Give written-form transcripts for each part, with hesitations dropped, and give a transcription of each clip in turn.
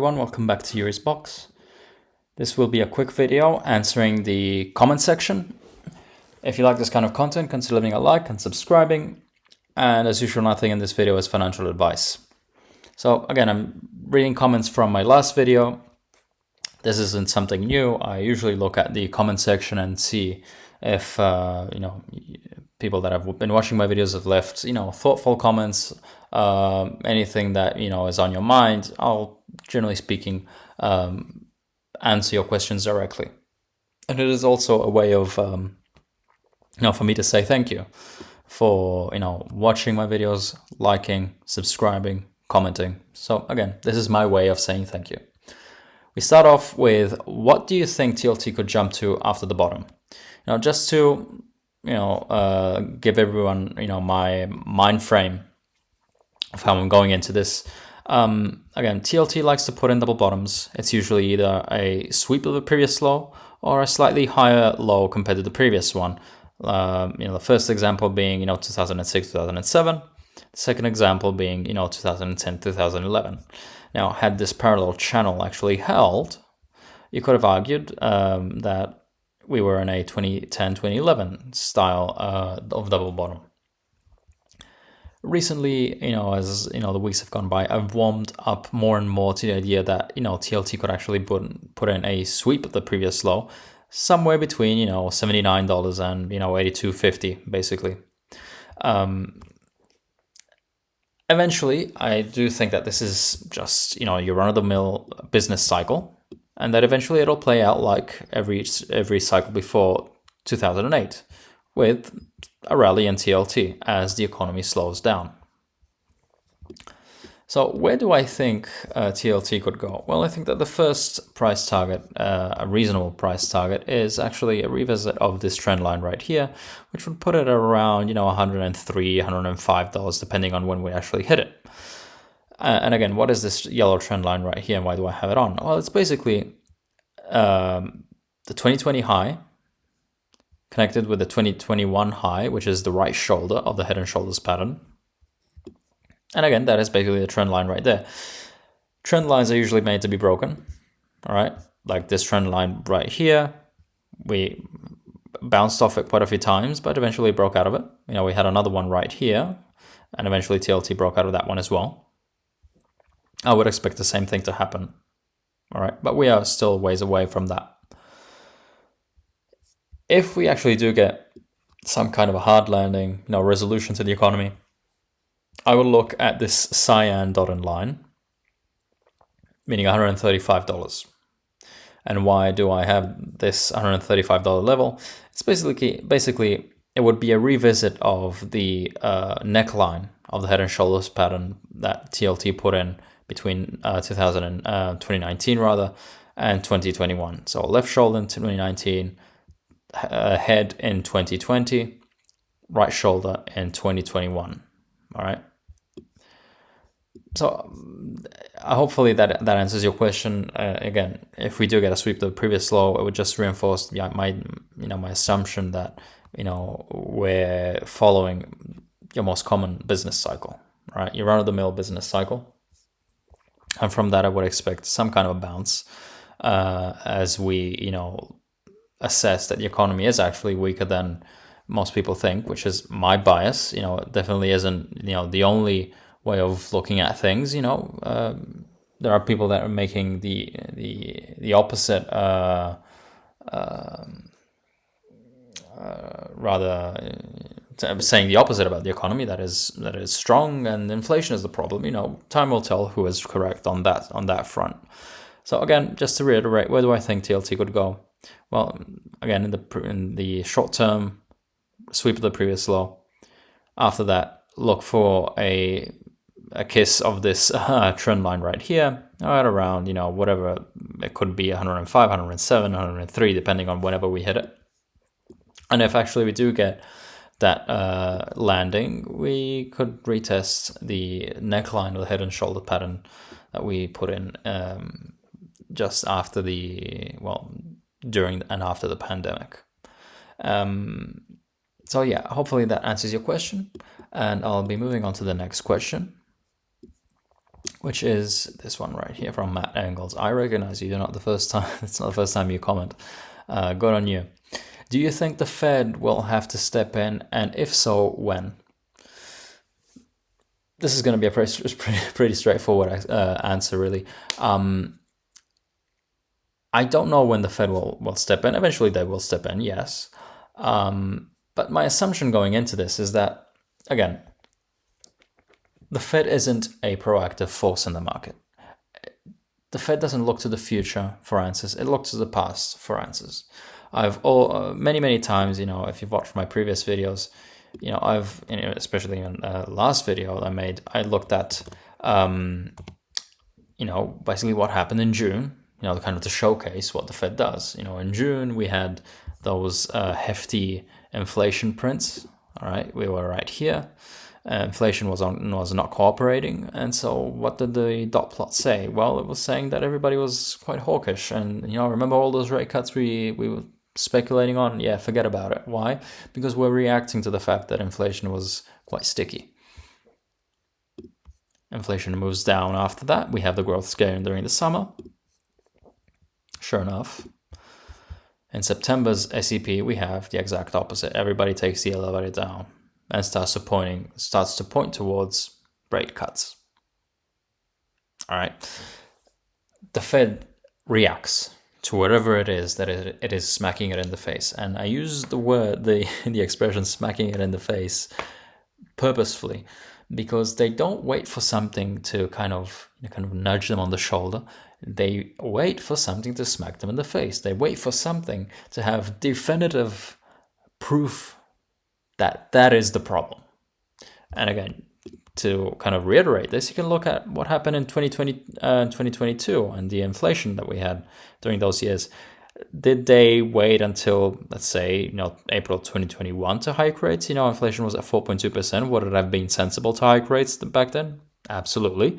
Everyone, welcome back to Yuri's Box. This will be a quick video answering the comment section. If you like this kind of content, consider leaving a like and subscribing. And as usual, nothing in this video is financial advice. So again, I'm reading comments from my last video. This isn't something new. I usually look at the comment section and see if people that have been watching my videos have left thoughtful comments, anything that is on your mind. I'll generally speaking answer your questions directly, and it is also a way of for me to say thank you for watching my videos, liking, subscribing, commenting. So again, this is my way of saying thank you. We start off with, what do you think TLT could jump to after the bottom? Just to give everyone my mind frame of how I'm going into this. Again, TLT likes to put in double bottoms. It's usually either a sweep of the previous low or a slightly higher low compared to the previous one. The first example being 2006, 2007. The second example being 2010, 2011. Now, had this parallel channel actually held, you could have argued that we were in a 2010, 2011 style of double bottom. Recently, as the weeks have gone by, I've warmed up more and more to the idea that TLT could actually put in a sweep of the previous low, somewhere between $79 and $82.50 basically. Eventually, I do think that this is just your run-of-the-mill business cycle, and that eventually it'll play out like every cycle before 2008, with a rally in TLT as the economy slows down. So where do I think TLT could go? Well, I think that the first price target, a reasonable price target, is actually a revisit of this trend line right here, which would put it around $103, $105, depending on when we actually hit it. And again, what is this yellow trend line right here, and why do I have it on? Well, it's basically the 2020 high connected with the 2021 high, which is the right shoulder of the head and shoulders pattern. And again, that is basically the trend line right there. Trend lines are usually made to be broken, all right? Like this trend line right here, we bounced off it quite a few times, but eventually broke out of it. We had another one right here, and eventually TLT broke out of that one as well. I would expect the same thing to happen, all right? But we are still ways away from that. If we actually do get some kind of a hard landing, resolution to the economy, I will look at this cyan dotted line, meaning $135. And why do I have this $135 level? It's basically it would be a revisit of the neckline of the head and shoulders pattern that TLT put in between 2019 rather and 2021. So left shoulder in 2019, head in 2020, right shoulder in 2021. All right. So hopefully that answers your question. Again, if we do get a sweep to the previous low, it would just reinforce my assumption that we're following your most common business cycle, right? Your run-of-the-mill business cycle, and from that I would expect some kind of a bounce as we assess that the economy is actually weaker than most people think, which is my bias. It definitely isn't the only way of looking at things. There are people that are making the opposite, rather saying the opposite about the economy, that is strong and inflation is the problem. Time will tell who is correct on that front. So again, just to reiterate, where do I think TLT could go? Well, again, in the short term, sweep of the previous low. After that, look for a kiss of this trend line right here, right around whatever it could be, 105, 107, 103, depending on whenever we hit it. And if actually we do get that landing, we could retest the neckline or the head and shoulder pattern that we put in just after during and after the pandemic. So yeah, hopefully that answers your question, and I'll be moving on to the next question. which is this one right here from Matt Engels. I recognize you. You're not the first time. It's not the first time you comment. Good on you. Do you think the Fed will have to step in, and if so, when? This is going to be a pretty straightforward answer, really. I don't know when the Fed will step in. Eventually, they will step in, yes. But my assumption going into this is that, again, the Fed isn't a proactive force in the market. The Fed doesn't look to the future for answers. It looks to the past for answers. Many times, if you've watched my previous videos, especially in the last video I made, I looked at, basically what happened in June, kind of to showcase what the Fed does. In June, we had those hefty inflation prints. All right, we were right here. Inflation was not cooperating, and so what did the dot plot say? Well, it was saying that everybody was quite hawkish, and remember all those rate cuts we were speculating on? Yeah, forget about it. Why? Because we're reacting to the fact that inflation was quite sticky. Inflation moves down after that. We have the growth scare during the summer. Sure enough, in September's SEP, we have the exact opposite. Everybody takes the elevator down and starts to point towards rate cuts. All right. The Fed reacts to whatever it is that it is smacking it in the face. And I use the expression smacking it in the face purposefully, because they don't wait for something to kind of nudge them on the shoulder. They wait for something to smack them in the face. They wait for something to have definitive proof that is the problem. And again, to kind of reiterate this, you can look at what happened in 2020 2022 and the inflation that we had during those years. Did they wait until, let's say, April 2021 to hike rates? Inflation was at 4.2%. Would it have been sensible to hike rates back then? Absolutely.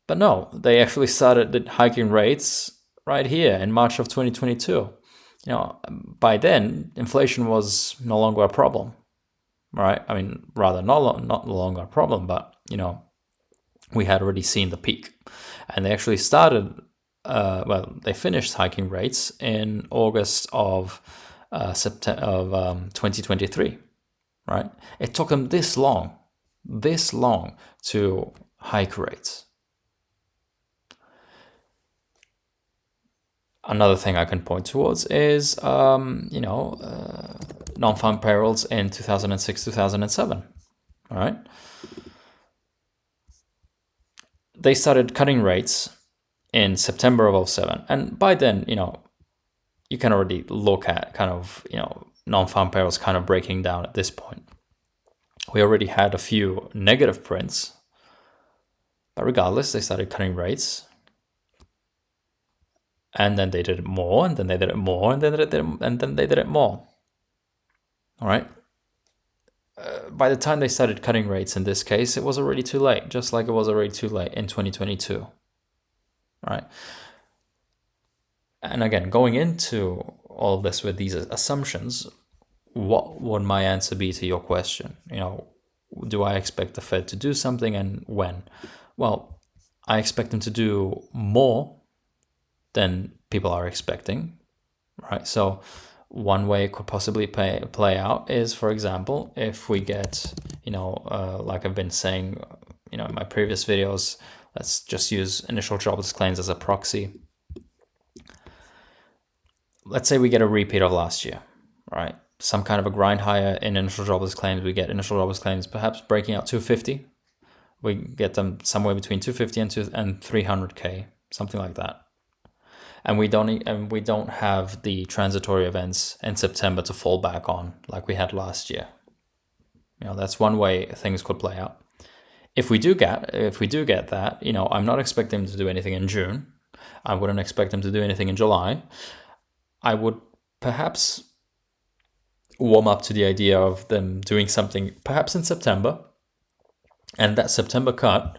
But no, they actually started hiking rates right here in March of 2022. By then, inflation was no longer a problem, right? I mean, rather not no longer a problem, but, we had already seen the peak. And they actually started, they finished hiking rates in August of 2023, right? It took them this long to hike rates. Another thing I can point towards is, non-farm payrolls in 2006, 2007, all right? They started cutting rates in September of 2007. And by then, you can already look at non-farm payrolls kind of breaking down at this point. We already had a few negative prints, but regardless, they started cutting rates. And then they did it more, and then they did it more, and then they did it more. All right. By the time they started cutting rates in this case, it was already too late, just like it was already too late in 2022. Right. And again, going into all of this with these assumptions, what would my answer be to your question? Do I expect the Fed to do something, and when? Well, I expect them to do more than people are expecting, right? So one way it could possibly play out is, for example, if we get, like I've been saying, in my previous videos, let's just use initial jobless claims as a proxy. Let's say we get a repeat of last year, right? Some kind of a grind higher in initial jobless claims. We get initial jobless claims perhaps breaking out 250. We get them somewhere between 250 and 300K, something like that. And we don't have the transitory events in September to fall back on like we had last year. That's one way things could play out. If we do get that, I'm not expecting them to do anything in June. I wouldn't expect them to do anything in July. I would perhaps warm up to the idea of them doing something perhaps in September, and that September cut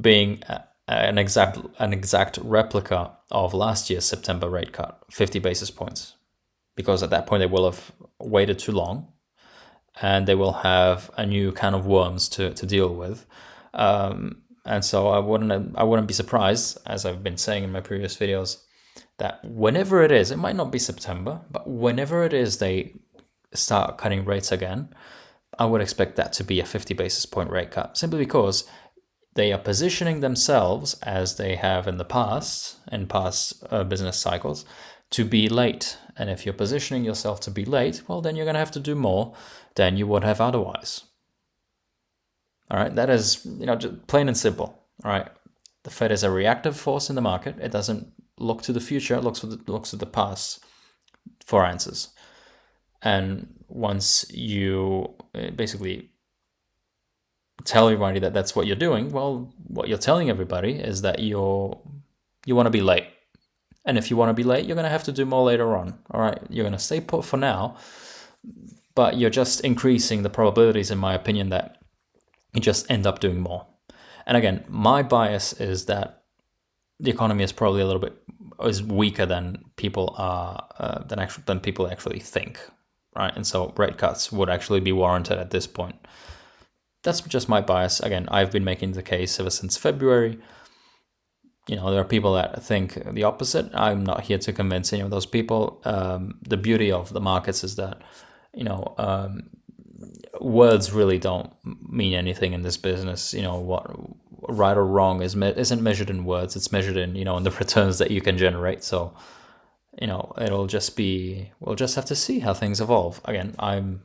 being an exact replica of last year's September rate cut, 50 basis points, because at that point they will have waited too long, and they will have a new can of worms to deal with. And so I wouldn't be surprised, as I've been saying in my previous videos, that whenever it is, it might not be September, but whenever it is they start cutting rates again, I would expect that to be a 50 basis point rate cut, simply because they are positioning themselves, as they have in past business cycles, to be late. And if you're positioning yourself to be late, well, then you're going to have to do more than you would have otherwise. All right, that is, just plain and simple. All right, the Fed is a reactive force in the market. It doesn't look to the future. It looks to the past for answers. And once you basically tell everybody that that's what you're doing, well, what you're telling everybody is that you want to be late. And if you want to be late, you're going to have to do more later on. All right, you're going to stay put for now, but you're just increasing the probabilities, in my opinion, that you just end up doing more. And again, my bias is that the economy is probably a little bit weaker than people are than people actually think, right? And so rate cuts would actually be warranted at this point. That's just my bias. Again, I've been making the case ever since February. There are people that think the opposite. I'm not here to convince any of those people. The beauty of the markets is that, words really don't mean anything in this business. What right or wrong isn't measured in words. It's measured in, in the returns that you can generate. So, we'll just have to see how things evolve. Again, I'm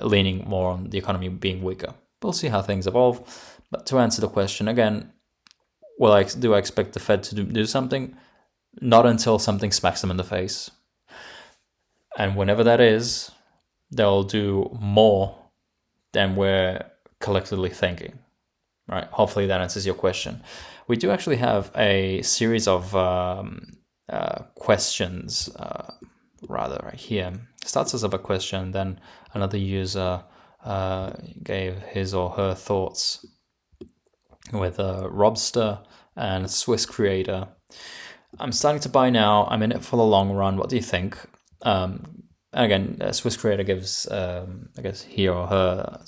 leaning more on the economy being weaker. We'll see how things evolve. But to answer the question again, do I expect the Fed to do something? Not until something smacks them in the face. And whenever that is, they'll do more than we're collectively thinking, right? Hopefully that answers your question. We do actually have a series of questions, right here. It starts as a question, then another user gave his or her thoughts with Robster and Swiss Creator. I'm starting to buy now. I'm in it for the long run. What do you think? Again, Swiss Creator gives, I guess, he or her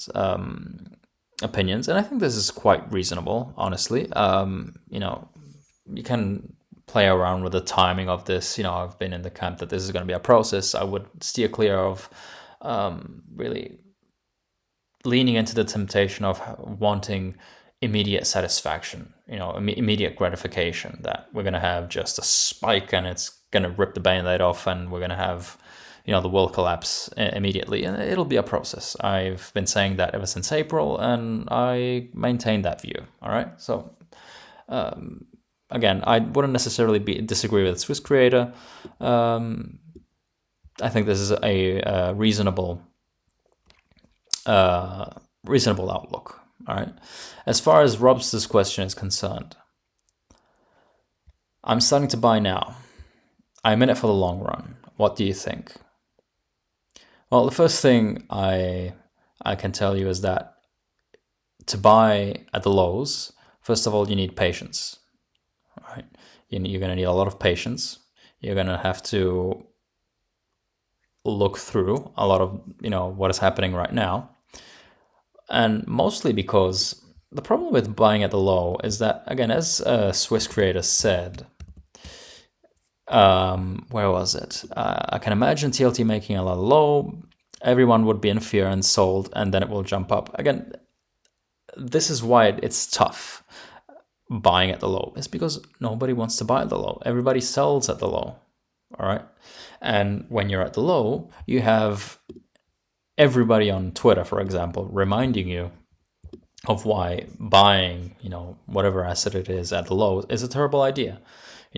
opinions, and I think this is quite reasonable, honestly. You can play around with the timing of this. I've been in the camp that this is going to be a process. I would steer clear of really leaning into the temptation of wanting immediate satisfaction, immediate gratification, that we're going to have just a spike and it's going to rip the Band-Aid off and we're going to have, the world collapse immediately. And it'll be a process. I've been saying that ever since April, and I maintain that view. All right. So, again, I wouldn't necessarily disagree with Swiss Creator. I think this is a reasonable outlook. All right. As far as Robster's question is concerned, I'm starting to buy now. I'm in it for the long run. What do you think? Well, the first thing I can tell you is that to buy at the lows, first of all, you need patience. All right. You're going to need a lot of patience. You're going to have to look through a lot of, what is happening right now. And mostly because the problem with buying at the low is that, again, as Swiss Creator said, where was it? I can imagine TLT making a lot low. Everyone would be in fear and sold, and then it will jump up. Again, this is why it's tough buying at the low. It's because nobody wants to buy at the low. Everybody sells at the low. All right. And when you're at the low, you have everybody on Twitter, for example, reminding you of why buying, whatever asset it is at the low is a terrible idea.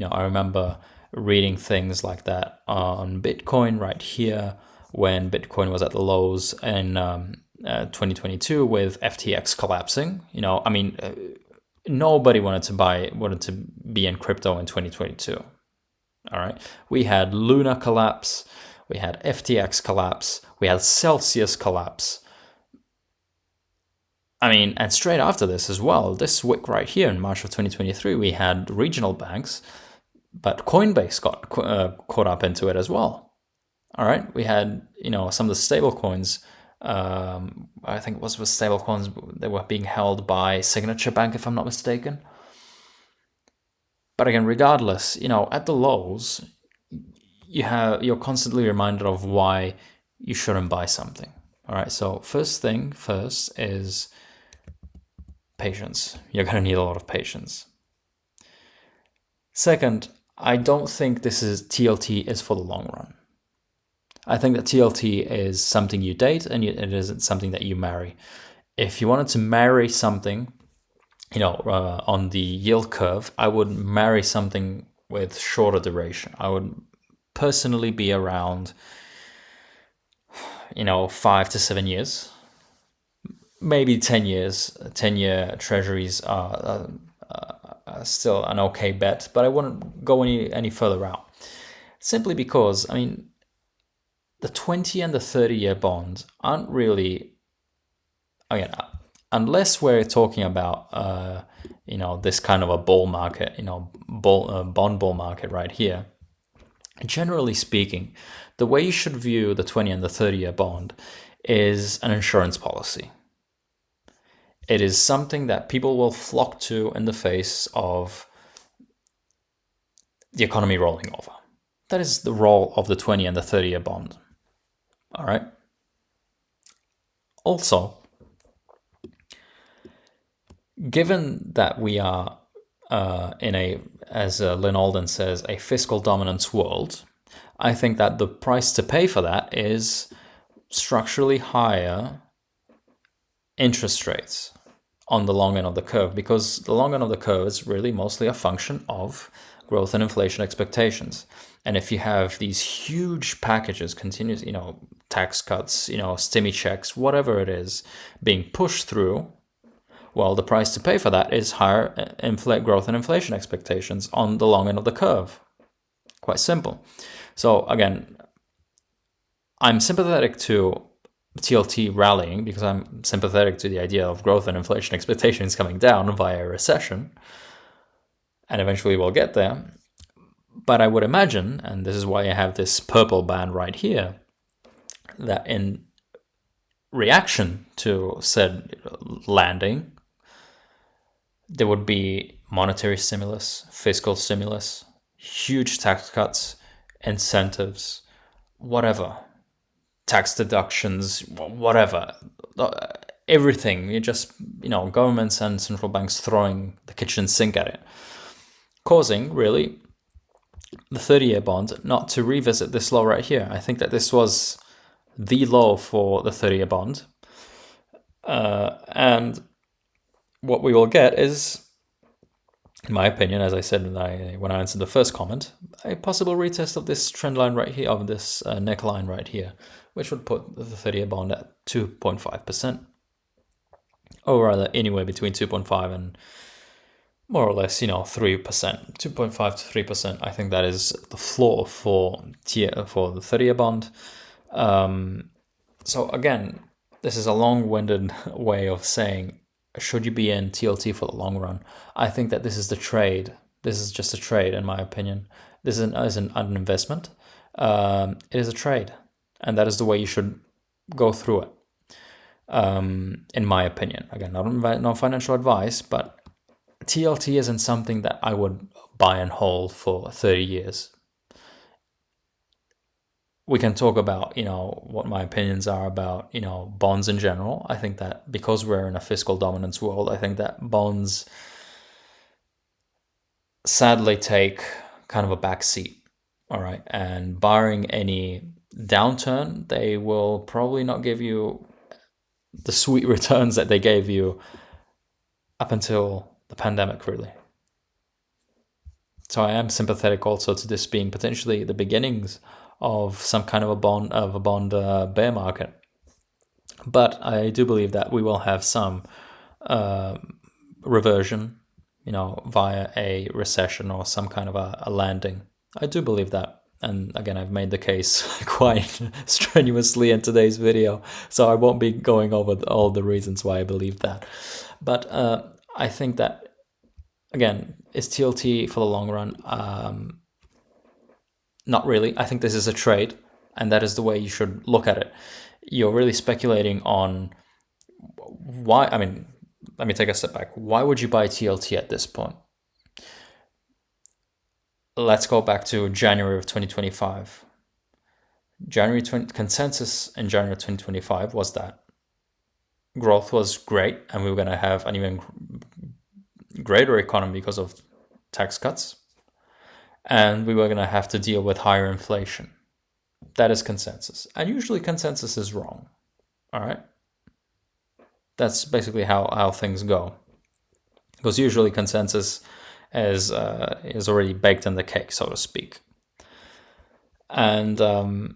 I remember reading things like that on Bitcoin right here when Bitcoin was at the lows in 2022 with FTX collapsing. Nobody wanted to be in crypto in 2022. All right. We had Luna collapse. We had FTX collapse. We had Celsius collapse. And straight after this as well, this week right here in March of 2023, we had regional banks, but Coinbase got caught up into it as well. All right. We had, some of the stable coins I think it was with stablecoins. They were being held by Signature Bank, if I'm not mistaken. But again, regardless, at the lows, you're constantly reminded of why you shouldn't buy something. All right. So first thing first is patience. You're going to need a lot of patience. Second, I don't think TLT is for the long run. I think that TLT is something you date, and it isn't something that you marry. If you wanted to marry something, on the yield curve, I would marry something with shorter duration. I would personally be around, 5 to 7 years, maybe 10 years. 10-year treasuries are still an okay bet, but I wouldn't go any further out. Simply because, the 20 and the 30-year bonds aren't really, again, unless we're talking about, this kind of a bull market, bond bull market right here. Generally speaking, the way you should view the 20 and the 30-year bond is an insurance policy. It is something that people will flock to in the face of the economy rolling over. That is the role of the 20 and the 30-year bond. All right. Also, given that we are in a, as Lynn Alden says, a fiscal dominance world, I think that the price to pay for that is structurally higher interest rates on the long end of the curve, because the long end of the curve is really mostly a function of growth and inflation expectations. And if you have these huge packages, continuous, tax cuts, stimmy checks, whatever it is, being pushed through, well, the price to pay for that is higher growth and inflation expectations on the long end of the curve. Quite simple. So again, I'm sympathetic to TLT rallying because I'm sympathetic to the idea of growth and inflation expectations coming down via a recession. And eventually we'll get there. But I would imagine, and this is why I have this purple band right here, that in reaction to said landing, there would be monetary stimulus, fiscal stimulus, huge tax cuts, incentives, whatever, tax deductions, whatever, everything. You just, governments and central banks throwing the kitchen sink at it, causing really the 30-year bond not to revisit this low right here. I think that this was the low for the 30-year bond. And what we will get is, in my opinion, as I said when I answered the first comment, a possible retest of this trend line right here, of this neckline right here, which would put the 30-year bond at 2.5%. Or rather, anywhere between 2.5 and more or less, 3%, 2.5 to 3%. I think that is the floor for the 30-year bond. So again, this is a long-winded way of saying, should you be in TLT for the long run? I think that this is the trade. This is just a trade, in my opinion. This isn't an investment. It is a trade, and that is the way you should go through it. In my opinion, again, not financial advice, but TLT isn't something that I would buy and hold for 30 years. We can talk about, what my opinions are about, bonds in general. I think that because we're in a fiscal dominance world, I think that bonds sadly take kind of a back seat. All right. And barring any downturn, they will probably not give you the sweet returns that they gave you up until the pandemic, really. So I am sympathetic also to this being potentially the beginnings of some kind of a bond bear market. But I do believe that we will have some reversion, via a recession or some kind of a landing. I do believe that. And again, I've made the case quite strenuously in today's video, so I won't be going over all the reasons why I believe that. But I think that, again, is TLT for the long run? Not really. I think this is a trade, and that is the way you should look at it. you're really speculating on why. I mean, let me take a step back. Why would you buy TLT at this point? Let's go back to January of 2025. Consensus in January 2025 was that growth was great and we were going to have an even greater economy because of tax cuts, and we were going to have to deal with higher inflation. That is consensus, and usually consensus is wrong. All right, that's basically how things go, because usually consensus is already baked in the cake, so to speak. And to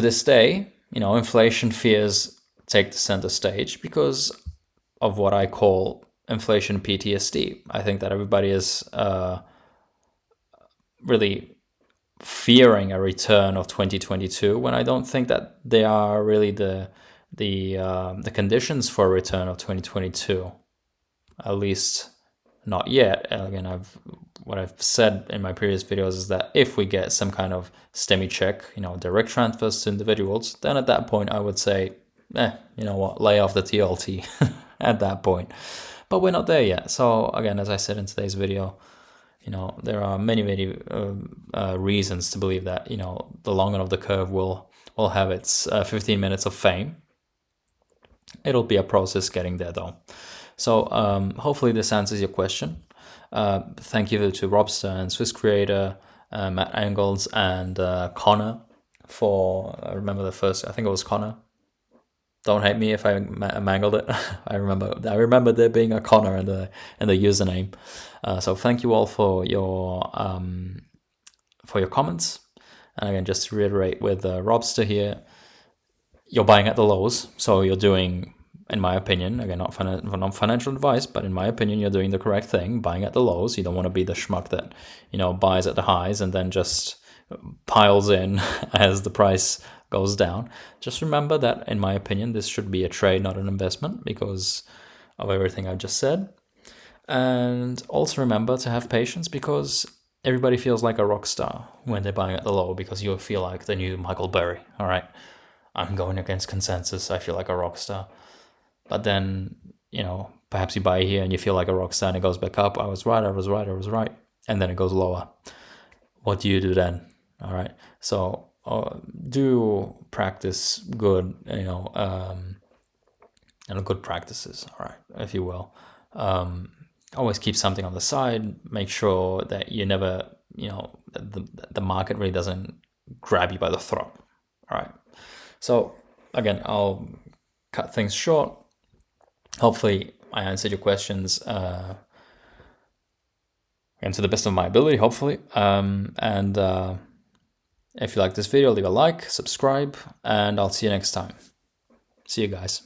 this day, inflation fears take the center stage because of what I call inflation PTSD. I think that everybody is really fearing a return of 2022, when I don't think that they are really the conditions for a return of 2022. At least not yet. Again, what I've said in my previous videos is that if we get some kind of STEMI check, direct transfers to individuals, then at that point I would say, you know what, lay off the TLT at that point. But we're not there yet. So again, as I said in today's video, there are many reasons to believe that the long end of the curve will have its 15 minutes of fame. It'll be a process getting there though. So hopefully this answers your question. Thank you to Robster and Swiss Creator, Matt Engels, and Connor for remember the first. I think it was Connor. Don't hate me if I mangled it. I remember there being a Connor in the username. So thank you all for your comments. And again, just to reiterate with Robster here, you're buying at the lows, so you're doing, in my opinion, again, not financial advice, but in my opinion, you're doing the correct thing, buying at the lows. You don't want to be the schmuck that buys at the highs and then just piles in as the price goes down. Just remember that, in my opinion, this should be a trade, not an investment, because of everything I've just said. And also remember to have patience, because everybody feels like a rock star when they're buying at the low, because you feel like the new Michael Burry. All right, I'm going against consensus. I feel like a rock star. But then, perhaps you buy here and you feel like a rock star and it goes back up. I was right. And then it goes lower. What do you do then? All right. So do practice good, good practices, all right, if you will. Always keep something on the side. Make sure that you never, the market really doesn't grab you by the throat. All right. So again, I'll cut things short. Hopefully I answered your questions and to the best of my ability, hopefully. And if you like this video, leave a like, subscribe, and I'll see you next time. See you guys.